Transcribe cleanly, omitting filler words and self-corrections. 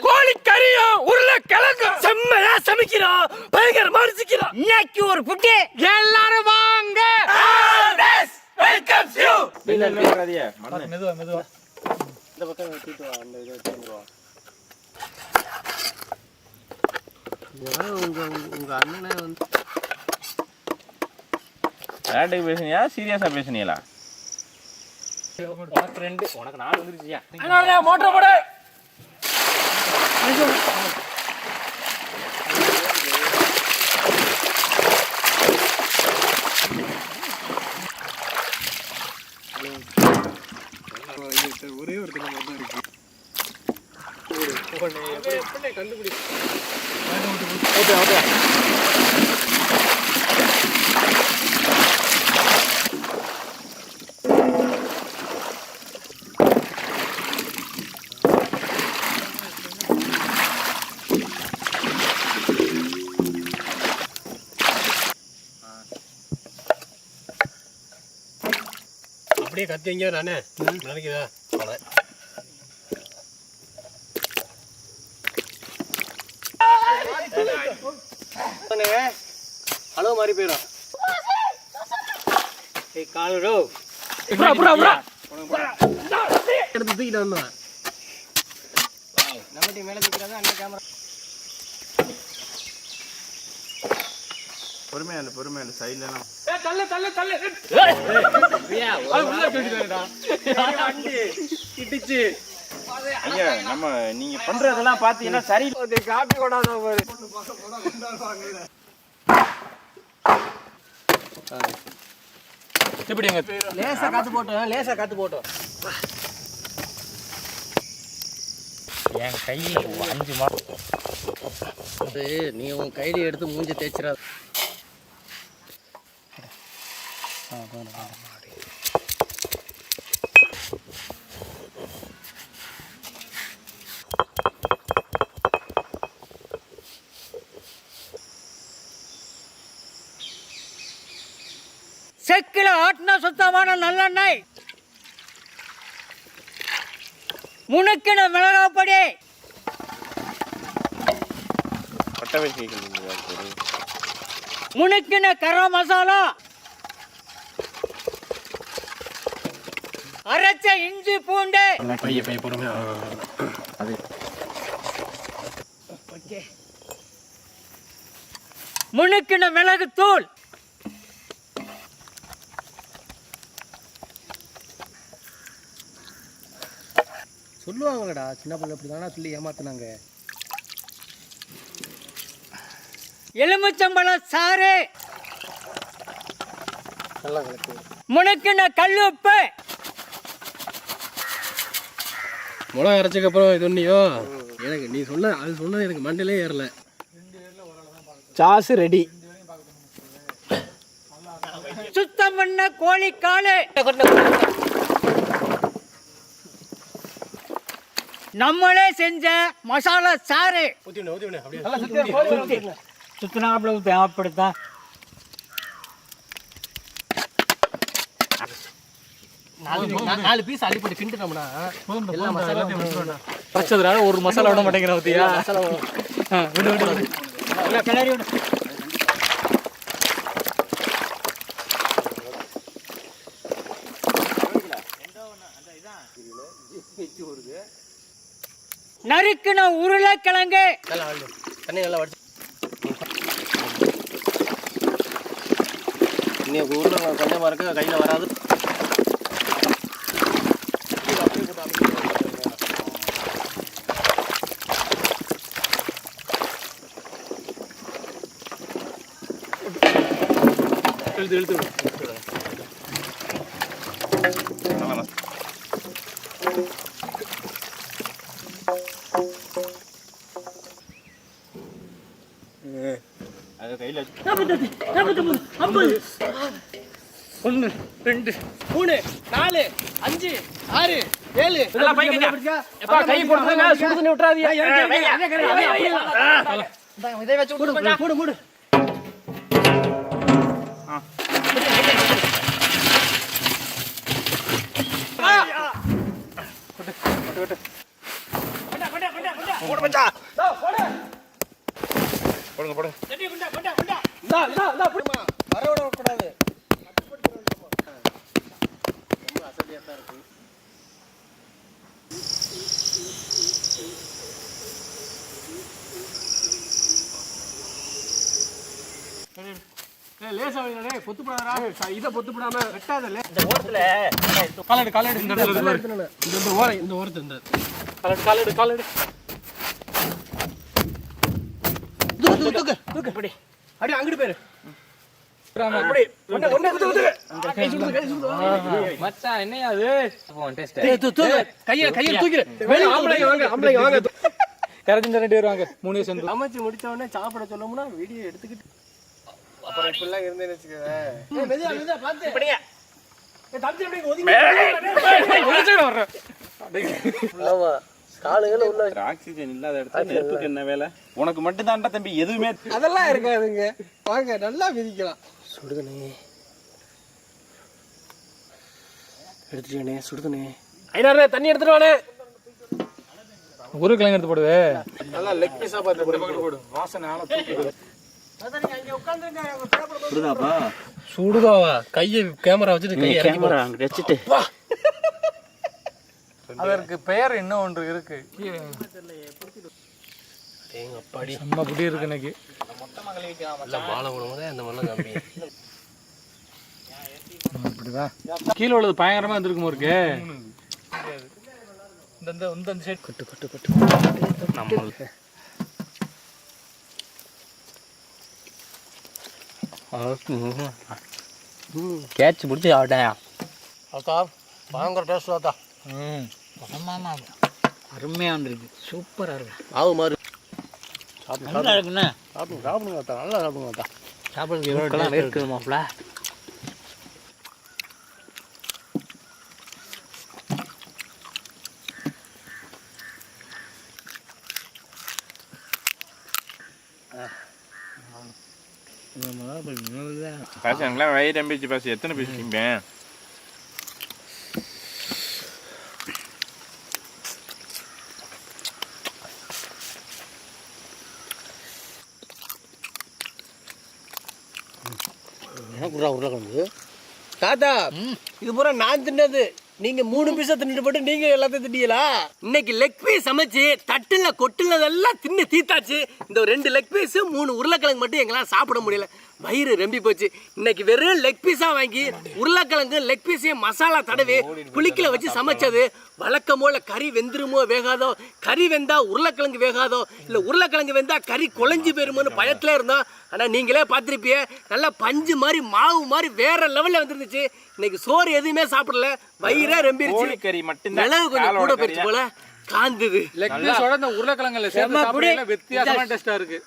கோழிக்கறியும் உருளைக்கிழங்கும் செம்மையா சமைக்கிறோம், பயங்கரமா ருசிக்கிறோம். இன்னைக்கு ஒரு புட்டி எல்லாரும் வாங்க. Welcome you. மெதுவா மெதுவா இந்த பக்கம் தூக்கிட்டு வா, அந்த இதை எடுத்துட்டு வா. உங்க அண்ணனை வந்து விளையாட்டுக்கு பேசுனியா சீரியஸா பேசுனீங்களா? உனக்கு 2 உனக்கு 4 வந்துருச்சியா? மோட்டர் போடு. ஒரே ஒரு தினம் மட்டும் இருக்கு. கண்டுபிடி. அப்படியே கத்திங்க நானே நினைக்குதா? அளவு மாதிரி போயிடும். காலோ எடுத்து தூக்கிட்டு வந்தோம். நம்ம டீம் மேலே தூக்கிறாங்க. அந்த கேமரா பொறுமையா சைடுல தள்ளு தள்ளு தள்ளு. கிட்டிச்சு. ஐயா நம்ம நீங்க பண்றதெல்லாம் பாத்தீங்கன்னா சரி. காப்பி கொடாத பாரு. எப்படிங்க? லேசா காத்து போட்டோம். என் கையில 5 மாசம் நீ உன் கையில எடுத்து மூஞ்சி தேய்ச்சிடாத. செக்கில ஆட்டின சுத்தமான நல்லெண்ணெய், முனுக்கின மிளகாப்பொடி, முனுக்கின கரம் மசாலா, அரைச்ச இஞ்சி பூண்டு, முனுக்கின மிளகு தூள், சொல்லுவாங்கடா சின்ன பிள்ளை அப்படிதானா சொல்லி ஏமாத்தினாங்க. எலுமிச்சம்பழம் சாறு, முனுக்கின கல்லுப்பு, மிளகா அரைச்சதுக்கு அப்புறம் இது ஒன்றியோ எனக்கு நீ சொன்ன அது சொன்னது எனக்கு மண்டையிலே ஏறல. Sauce ready. சுத்தம் பண்ண கோழிக்காலு, நம்மளே செஞ்ச மசாலா சாறு. சுத்தினாப்புல தேவைப்படுத்தான். நாலு பீஸ் அள்ளி போட்டு கிண்டுனோம்னா பிரச்சதுனால ஒரு மசாலா விட மாட்டேங்கிறேன். விடு விடு விடு கிளறி விடு. நறுக்கின உருளைக்கிழங்கு, தண்ணி நல்லா வடிச்சு இன்னைக்கு உருளை கொஞ்சமா இருக்கு, கையில் வராது. இழுத்து இழுத்து அது கையில 1 2 3 4 5 6 7 கை போட்டுங்க. சுடு தண்ணி விட்டுறாதீங்க. இதை வச்சு விட்டு மச்சான். மூடு மூடு. போடு மச்சான். போடுங்க போடுங்க. இந்தா இந்தா இந்தா புடிமா. வர விட கூடாது. ரொம்ப அசதியா தான் இருக்கு. லேசா வைடா பொத்து போடாதடா. இத பொத்து போடாம வெட்டாதல. இந்த ஓரத்துல காலடு இந்த ஓரத்து இந்த காலடு தூக்கு இப்படி அடி அங்கிட்டு போயிரு அப்படி ஒண்ணே குத்து கை சுடு மச்சான் என்னையா அது போன் டெஸ்ட் தூக்கு கைய தூக்கிடு வெளிய ஆம்பளைங்க வாங்க கரெக்ட் ரெண்டு பேர் வாங்க மூணு சேர்ந்து சமைச்சு முடிச்ச உடனே சாப்பிட சொல்லணும்னா வீடியோ எடுத்துக்கிட்டு அப்புறம் இப்படிலாம் இருந்தேன்னு வச்சுக்கவே மெதுவா பாத்து இப்படிங்க தம்பி அப்படியே ஒதுங்கி காலுகளை உள்ள ஆக்சிஜன் இல்லாத இடத்துல நெருப்புக்கு என்ன வேலை? உனக்கு மட்டும் தான்டா தம்பி எதுவுமே. அதெல்லாம் இருக்காதுங்க. வாங்க நல்லா மிதிக்கலாம். சுடுதனே எடுத்துட்டே சுடுதனே. ஐநாரே தண்ணி எடுத்துட்டு வானே. ஒரு கிழங்கு எடுத்து போடுவே. நல்லா லெக் பீஸா பார்த்து போடு. வாசனை ஆள தூக்குது. அத நீங்க அங்க உட்கார்ந்திருங்க. சுடுதாப்பா? சுடுதாவா? கையை கேமரா வச்சிட்டு கையை இறக்கி கேமரா அங்க வெச்சிட்டு. அதற்கு பெயர் இன்னும் ஒன்று இருக்கு. எங்க அப்பாடி நம்ம புடி இருக்கு எனக்கு. மொத்தமா கழுவிக்கலாம். இல்ல மாலை போடும்போது அந்த மண்ண கம்பி. அப்படிதான். கீழ உள்ளது பயங்கரமா இருந்திருக்குமோ இருக்கு. இந்த சைடு கட்டு. நம்ம கேட்ச் பிடிச்சி ஆட்டேன். அக்கா பயங்கர டேஸ்ட் ஆத்தா. அருமையா இருக்கு. சூப்பரா இருக்கு. ஆவு மாறு. நல்லா இருக்குண்ணே. சாப்பிடுங்க அத்தா. நல்லா சாப்பிடுங்க அத்தா. சாப்பிடுறது எவ்வளோ இருக்குது மாப்பிள்ள. பாசி அங்கெல்லாம் வயிறு எம்பிச்சு பாசி எத்தனை பீஸ் திம்பேன்? உருளைக்கிழங்கு தாத்தா இது பூரா நான் தின்னது. நீங்க 3 பீஸா தின்னுட்டு போட்டு நீங்க எல்லாத்தையும் திட்டீங்களா? இன்னைக்கு லெக் பீஸ் சமைச்சு தட்டுல கொட்டுலதெல்லாம் தின்னு தீத்தாச்சு. இந்த 2 லெக் பீஸ் 3 உருளைக்கிழங்கு மட்டும் எங்களால் சாப்பிட முடியல. வயிறு ரெம்பி போச்சு. இன்னைக்கு வெறும் லெக் பீஸா வாங்கி உருளைக்கிழங்கு லெக் பீஸையும் மசாலா தடவி புளிக்கில வச்சு சமைச்சது. வழக்கம் போல கறி வெந்துருமோ வேகாதோ, கறி வெந்தா உருளைக்கிழங்கு வேகாதோ, இல்லை உருளைக்கிழங்கு வெந்தா கறி குழஞ்சி போயிருமோன்னு பயத்துல இருந்தோம். ஆனால் நீங்களே பார்த்துருப்பிய நல்லா பஞ்சு மாதிரி மாவு மாதிரி வேற லெவலில் வந்துருந்துச்சு. இன்னைக்கு சோறு எதுவுமே சாப்பிடல. வயிறே ரெம்பிருச்சு. கறி மட்டும் நிலவு கொஞ்சம் கூட போயிடுச்சு போல காந்துது. லெக் பீஸோட இந்த உருளைக்கிழங்குல சேர்ந்து சாப்பிடல வித்தியாசமான டேஸ்டா இருக்கு.